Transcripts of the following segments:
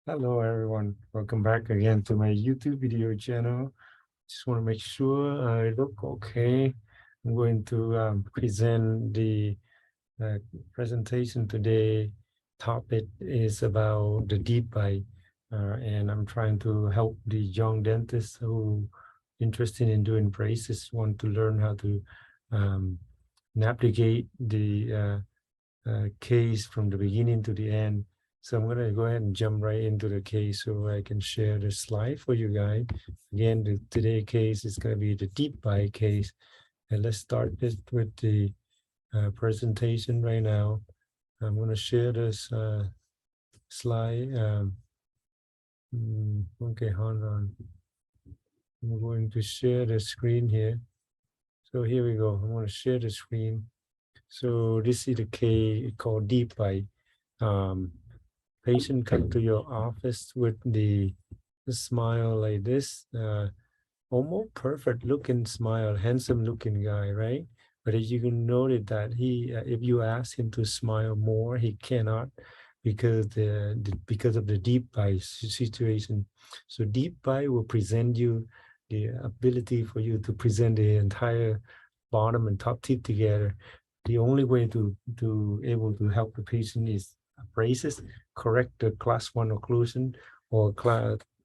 Hello everyone, welcome back again to my YouTube video channel. Just want to make sure I look okay. I'm going to present the presentation today. Topic is about the DeepBite, and I'm trying to help the young dentists who interested in doing braces, want to learn how to navigate the case from the beginning to the end. So I'm going to go ahead and jump right into the case so I can share the slide for you guys. Again, the today case is going to be the DeepBite case. And let's start this with the presentation right now. I'm going to share this slide. Okay, hold on. I'm going to share the screen here. So here we go. I'm going to share the screen. So this is the case called DeepBite. Patient come to your office with the smile like this, almost perfect looking smile, handsome looking guy, right? But as you can notice that he, if you ask him to smile more, he cannot because because of the DeepBite situation. So DeepBite will present you the ability for you to present the entire bottom and top teeth together. The only way to able to help the patient is braces, correct the class 1 occlusion, or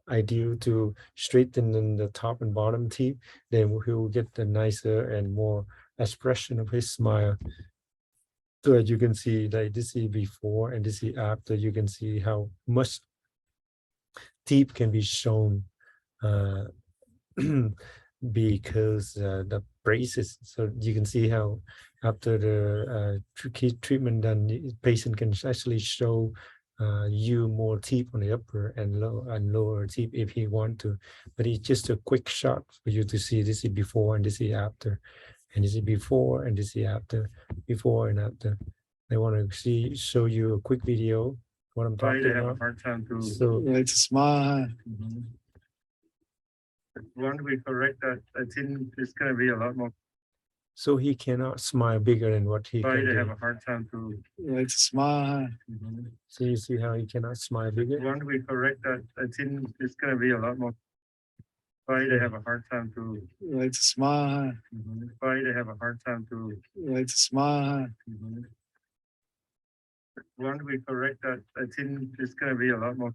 ideal to straighten in the top and bottom teeth, then he will get the nicer and more expression of his smile. So as you can see, like this is before and this is after, you can see how much teeth can be shown uh, because the braces. So you can see how after the treatment done, the patient can actually show you more teeth on the upper and lower teeth if he want to. But it's just a quick shot for you to see. This is before and this is after, and this is before and this is after, before and after. I want to show you a quick video what I'm talking about. I have a hard time to. So It's smart. Want we correct that? I think it's going to be a lot more. So he cannot smile bigger than what he can do. Have a hard time to. It's smart. So you see how he cannot smile bigger? Want we correct that? I think it's going to be a lot more. Why they have a hard time to. It's smart. Why they have a hard time to. It's smart. Want we correct that? I think it's going to be a lot more.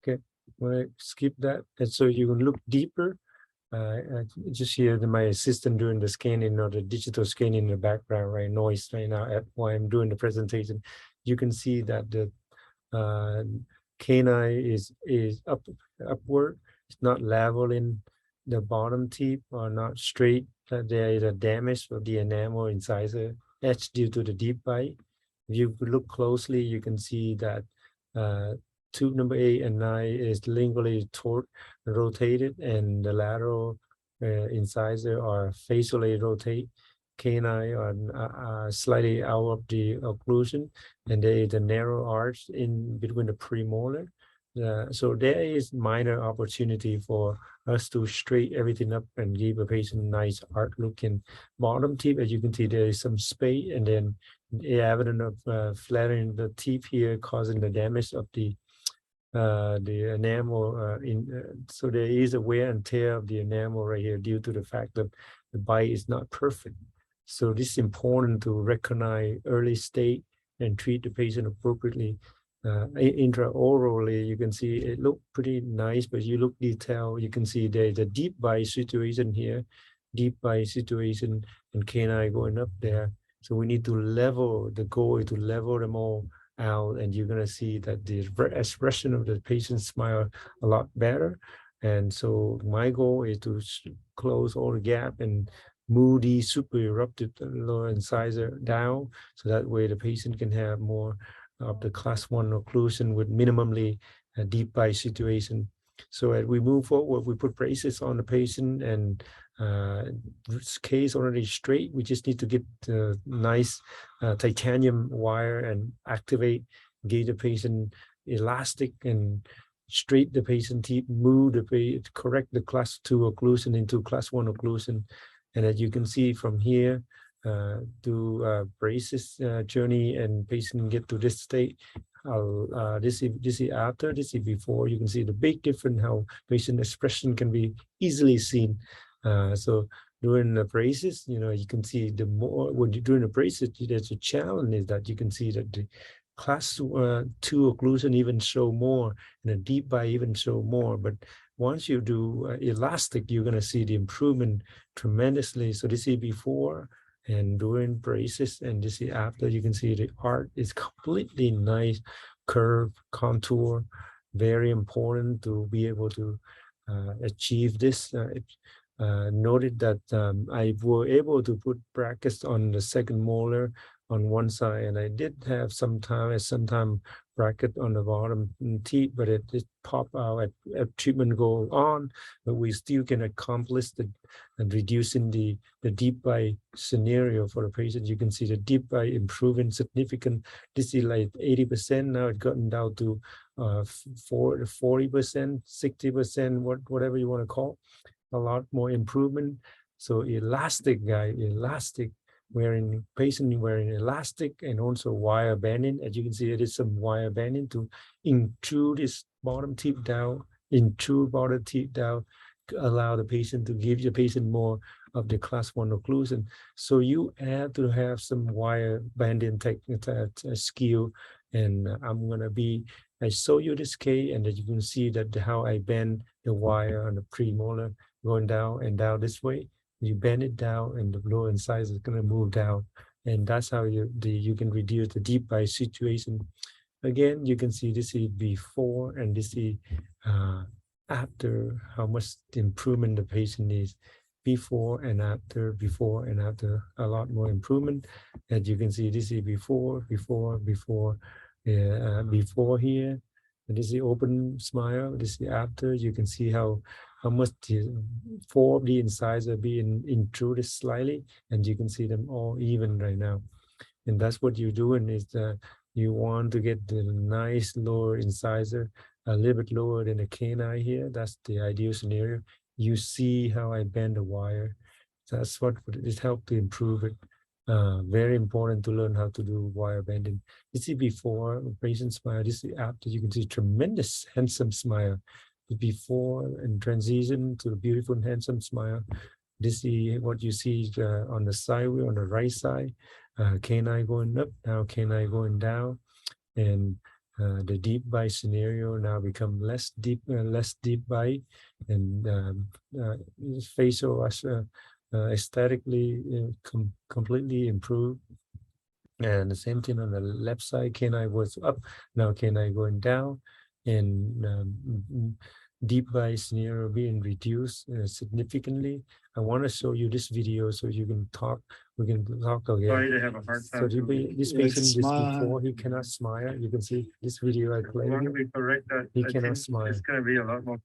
Okay, want to skip that, and so you can look deeper. I just hear my assistant doing the scanning or the digital scanning in the background, right? Noise right now while I'm doing the presentation. You can see that the canine is upward. It's not level in the bottom teeth or not straight. There is a damage of the enamel incisor edge due to the DeepBite. If you look closely, you can see that tooth number 8 and 9 is lingually rotated, and the lateral incisor are facially rotate. Canine are slightly out of the occlusion, and there is a narrow arch in between the premolar. So there is minor opportunity for us to straighten everything up and give a patient nice art looking bottom teeth. As you can see, there is some space, and then the evidence of flattening the teeth here causing the damage of the enamel so there is a wear and tear of the enamel right here due to the fact that the bite is not perfect. So this is important to recognize early state and treat the patient appropriately. Intraorally, you can see it look pretty nice, but you look detail, you can see there's a deep bite situation here, deep bite situation, and canine going up there. So we need to level, the goal is to level them all out, and you're going to see that the expression of the patient's smile a lot better. And so my goal is to close all the gap and move the super erupted lower incisor down, so that way the patient can have more of the class 1 occlusion with minimally a deep bite situation. So as we move forward, we put braces on the patient, and this case already straight. We just need to get the nice titanium wire and activate, give the patient elastic and straight the patient teeth, move the patient, correct the class 2 occlusion into class 1 occlusion. And as you can see from here, do braces journey, and patient get to this state, this is after, this is before. You can see the big difference how patient expression can be easily seen. So during the braces, you can see the more when you're doing the braces, there's a challenge is that you can see that the class 2 occlusion even show more, and a deep bite even show more. But once you do elastic, you're going to see the improvement tremendously. So this is before and during braces, and this is after. You can see the art is completely nice, curve, contour, very important to be able to achieve this. Noted that I were able to put brackets on the second molar on one side, and I did have some bracket on the bottom teeth, but it pop out at treatment go on, but we still can accomplish and reducing the deep bite scenario for the patient. You can see the deep bite improving significant. This is like 80%. Now it's gotten down to 40%, 60%, whatever you want to call. A lot more improvement. So elastic patient wearing elastic and also wire banding. As you can see, it is some wire banding to intrude this bottom teeth down, allow the patient to give the patient more of the class 1 occlusion. So you have to have some wire banding technique skill. And I show you this case, and that you can see that how I bend the wire on the premolar going down and down this way. You bend it down, and the lower incisor is going to move down, and that's how you can reduce the deep bite situation. Again, you can see this is before, and this is after, how much improvement the patient needs. Before and after, a lot more improvement. As you can see, this is before here. And this is open smile. This is after. You can see how much four of the incisors are being intruded slightly, and you can see them all even right now. And that's what you're doing is you want to get the nice lower incisor a little bit lower than the canine here. That's the ideal scenario. You see how I bend the wire. That's what it helped to improve it. Very important to learn how to do wire bending. This is before patient smile. This is after. You can see tremendous handsome smile. Before and transition to the beautiful and handsome smile. This is what you see on the sideway, on the right side. Canine going up, now canine going down, and the deep bite scenario now become less deep bite, and facial aesthetically completely improved. And the same thing on the left side, canine was up, now canine going down, and deep bite scenario being reduced significantly. I want to show you this video so you can talk. We can talk again. Sorry to have a hard time. So this patient, this before, he cannot smile. You can see this video I played. Want to be correct that He cannot smile. It's going to be a lot more.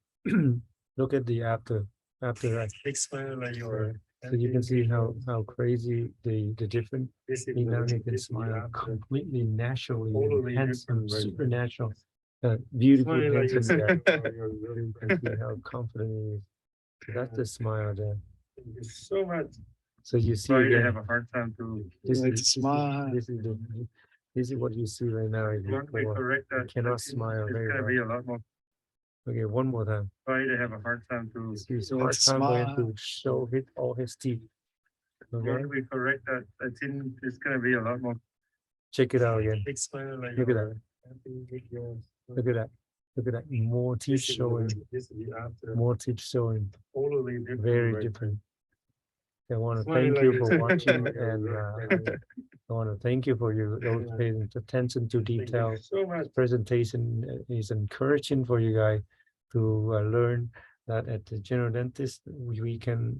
Look at the after that. Big smile like your. So you can see how crazy the difference. Now he can smile completely naturally, Totally handsome, different, right? supernatural, beautiful, Smile like handsome this. guy. You can see how confident he is. So that's the smile there. Thank you so much. So you see Sorry to again, have a hard time to. this Like is smile. this is what you see right now. Is Want to be before. correct You that cannot smile It's very going to well. be a lot more. Okay, one more time. Sorry to have a hard time to. He's hard time for him to show all his teeth. Want Okay, to be correct that it's going to be a lot more. check it out again. Big smile like Look at your. Look at that. Look at that. More teeth showing. This is the after. More teeth showing. Totally different. Very right? different. I want to Smile thank like you this. for watching, and I want to thank you for your paying attention to Thank you detail. so much. Presentation is encouraging for you guys to learn that at the general dentist we can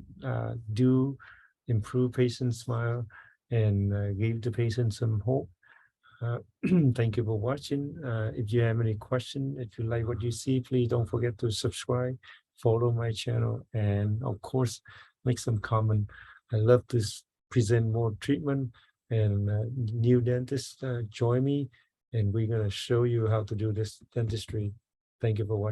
improve patient smile and give the patient some hope. Thank you for watching. If you have any question, if you like what you see, please don't forget to subscribe, follow my channel, and of course make some comment. I love to present more treatment, and new dentists join me, and we're going to show you how to do this dentistry. Thank you for watching.